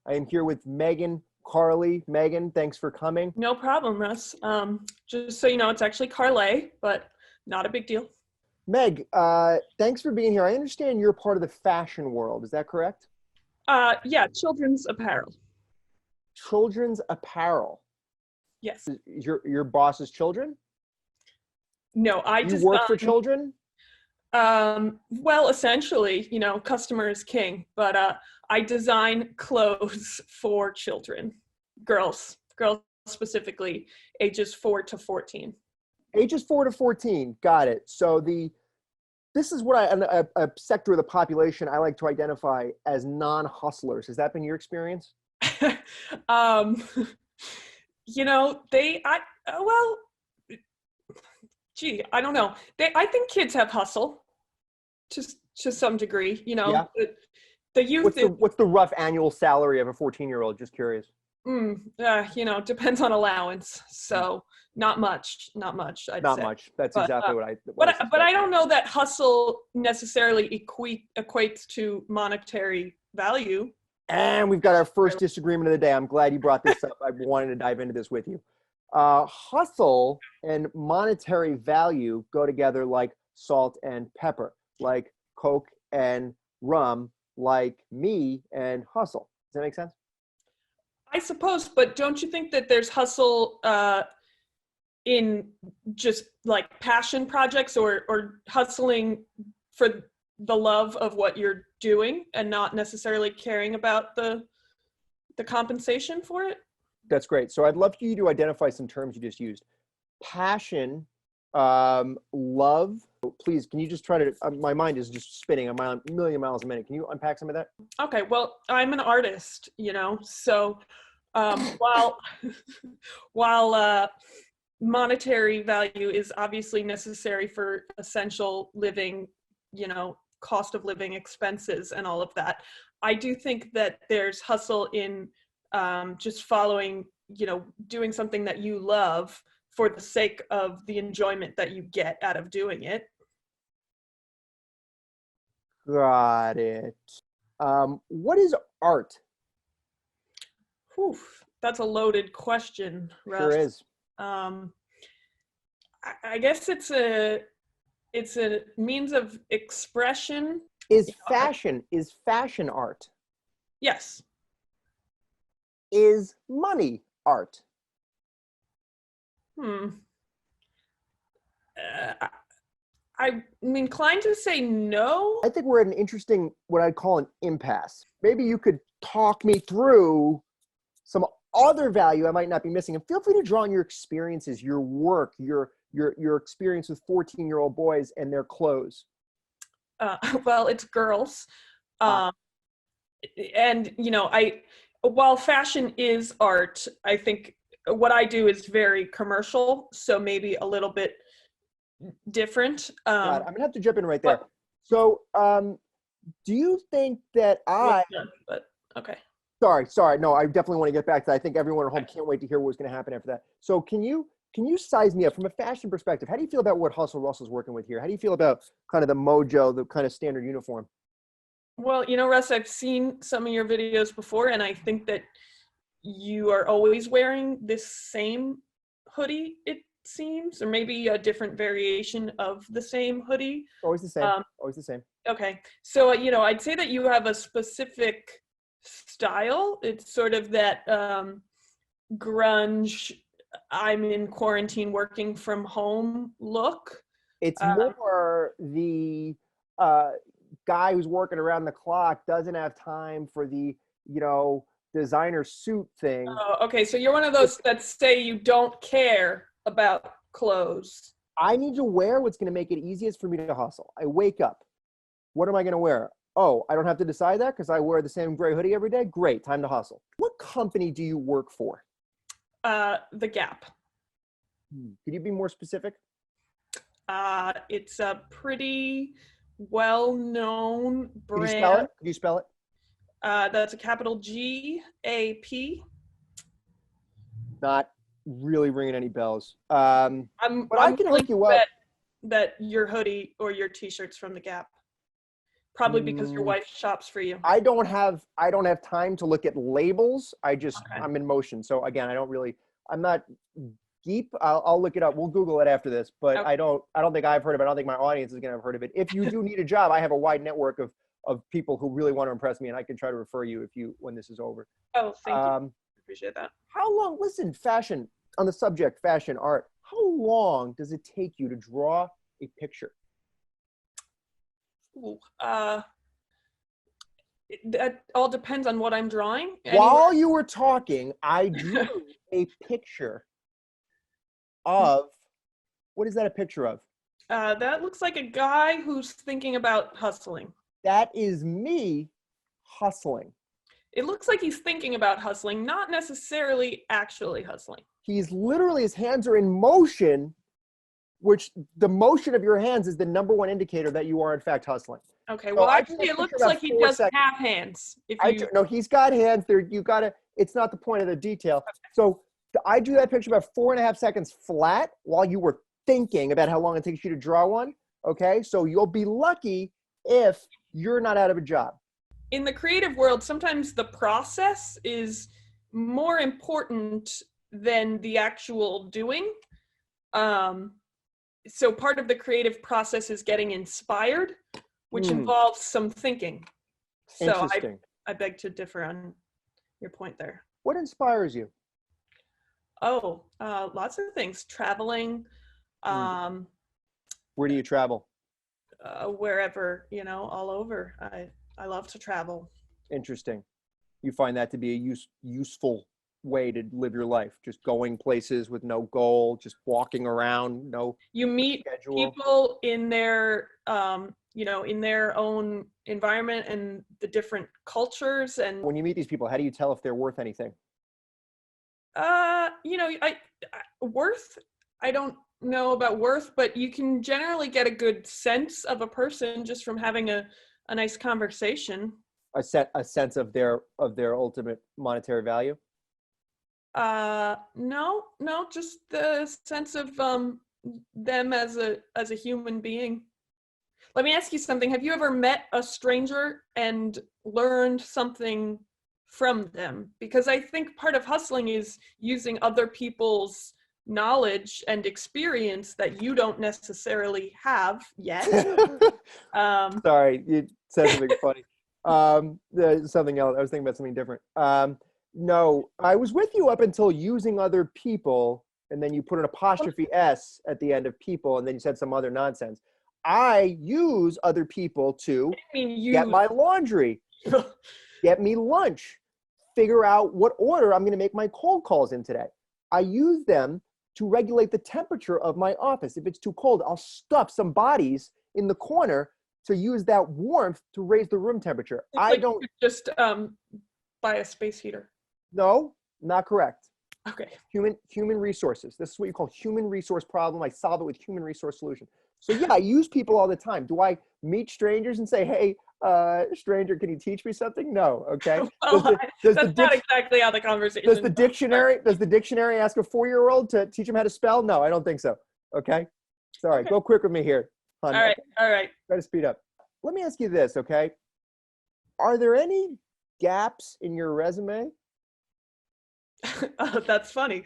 I am here with Megan Carlee. Megan, thanks for coming. No problem, Russ. Just so you know, it's actually Carlee, but not a big deal. Meg, thanks for being here. I understand you're part of the fashion world. Is that correct? Yeah, children's apparel. Children's apparel. Yes. Your boss's children? No, I You work for children? Well, essentially, you know, customer is king, but I design clothes for children, girls specifically, ages 4 to 14. Ages 4 to 14. Got it. So this is what a sector of the population I like to identify as non-hustlers. Has that been your experience? You know, I don't know. I think kids have hustle to some degree, you know. Yeah. The youth What's the rough annual salary of a 14-year-old? Just curious. you know, depends on allowance. So not much, I'd say. Not much. That's exactly what I but I don't know that hustle necessarily equates to monetary value. And we've got our first disagreement of the day. I'm glad you brought this up. I wanted to dive into this with you. Hustle and monetary value go together like salt and pepper, like Coke and rum, like me and hustle. Does that make sense? I suppose, but don't you think that there's hustle in just like passion projects or hustling for the love of what you're doing and not necessarily caring about the compensation for it? That's great. So I'd love for you to identify some terms you just used. Passion, love. Please, can you just try to, my mind is just spinning a million miles a minute. Can you unpack some of that? Okay, well, I'm an artist, you know, so while monetary value is obviously necessary for essential living, you know, cost of living expenses and all of that, I do think that there's hustle in just following, you know, doing something that you love for the sake of the enjoyment that you get out of doing it. Got it. What is art? Whew, that's a loaded question, Russ. Sure is. I guess it's a means of expression. Is fashion art? Yes. Is money art? I'm inclined to say no. I think we're at an interesting, what I'd call an impasse. Maybe you could talk me through some other value I might not be missing. And feel free to draw on your experiences, your work, your experience with 14-year-old boys and their clothes. Well, it's girls. And, you know, while fashion is art, I think what I do is very commercial, so maybe a little bit different. I'm gonna have to jump in right there. So, do you think that okay. Sorry. No, I definitely want to get back to that. I think everyone at home can't wait to hear what's going to happen after that. So, can you size me up from a fashion perspective? How do you feel about what HusRus is working with here? How do you feel about kind of the mojo, the kind of standard uniform? Well, you know, Russ, I've seen some of your videos before, and I think that you are always wearing this same hoodie, it seems, or maybe a different variation of the same hoodie. Always the same. Always the same. Okay. So, you know, I'd say that you have a specific style. It's sort of that grunge, I'm in quarantine working from home look. It's more the guy who's working around the clock doesn't have time for the, you know, designer suit thing. Oh, okay. So you're one of those that say you don't care about clothes. I need to wear what's going to make it easiest for me to hustle. I wake up. What am I going to wear? Oh, I don't have to decide that because I wear the same gray hoodie every day? Great, time to hustle. What company do you work for? The Gap. Could you be more specific? It's a pretty well-known brand. Could you spell it? That's a capital G-A-P. Not really ringing any bells. But I can hook you up. That your hoodie or your t-shirt's from the Gap. Probably because your wife shops for you. I don't have time to look at labels. Okay. I'm in motion. So again, I'm not deep. I'll look it up. We'll Google it after this, but Okay. I don't think I've heard of it. I don't think my audience is going to have heard of it. If you do need a job, I have a wide network of people who really want to impress me, and I can try to refer you when this is over. Oh, thank you. Appreciate that. How long, listen, fashion, on the subject, fashion, art, how long does it take you to draw a picture? Ooh, that all depends on what I'm drawing. While you were talking, I drew a picture of, what is that a picture of? That looks like a guy who's thinking about hustling. That is me hustling. It looks like he's thinking about hustling, not necessarily actually hustling. He's literally, his hands are in motion, which the motion of your hands is the number one indicator that you are in fact hustling. Okay, well, actually, it looks like he doesn't have hands. No, he's got hands there. It's not the point of the detail. Okay. So I drew that picture about 4.5 seconds flat while you were thinking about how long it takes you to draw one. Okay, so you'll be lucky if you're not out of a job. In the creative world, sometimes the process is more important than the actual doing. So part of the creative process is getting inspired, which involves some thinking. So I beg to differ on your point there. What inspires you? Oh, lots of things. Traveling. Where do you travel? Wherever, all over. I love to travel. Interesting. You find that to be a useful way to live your life, just going places with no goal, just walking around, you meet schedule. People in their in their own environment and the different cultures. And when you meet these people, how do you tell if they're worth anything? Worth, I don't know about worth, but you can generally get a good sense of a person just from having a nice conversation. A sense of their ultimate monetary value? No, just the sense of them as a human being. Let me ask you something. Have you ever met a stranger and learned something from them? Because I think part of hustling is using other people's knowledge and experience that you don't necessarily have yet. Sorry, you said something funny. Something else. I was thinking about something different. No, I was with you up until using other people, and then you put an apostrophe S at the end of people, and then you said some other nonsense. I use other people to get my laundry, get me lunch, figure out what order I'm going to make my cold calls in today. I use them to regulate the temperature of my office. If it's too cold, I'll stuff some bodies in the corner to use that warmth to raise the room temperature. I don't just buy a space heater. No, not correct. Okay. Human resources. This is what you call human resource problem. I solve it with human resource solution. So yeah, I use people all the time. Do I meet strangers and say, hey, stranger, can you teach me something? No. Okay. Well, that's not exactly how the conversation does the dictionary ask a 4-year-old to teach him how to spell? No, I don't think so. Okay. Sorry. Okay. Go quick with me here. Hon. All right. Try to speed up. Let me ask you this, okay? Are there any gaps in your resume? Oh, that's funny.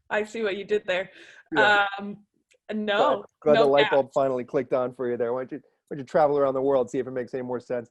I see what you did there. Yeah. No. Glad no the light gaps. bulb finally clicked on for you there. Why don't you travel around the world, see if it makes any more sense?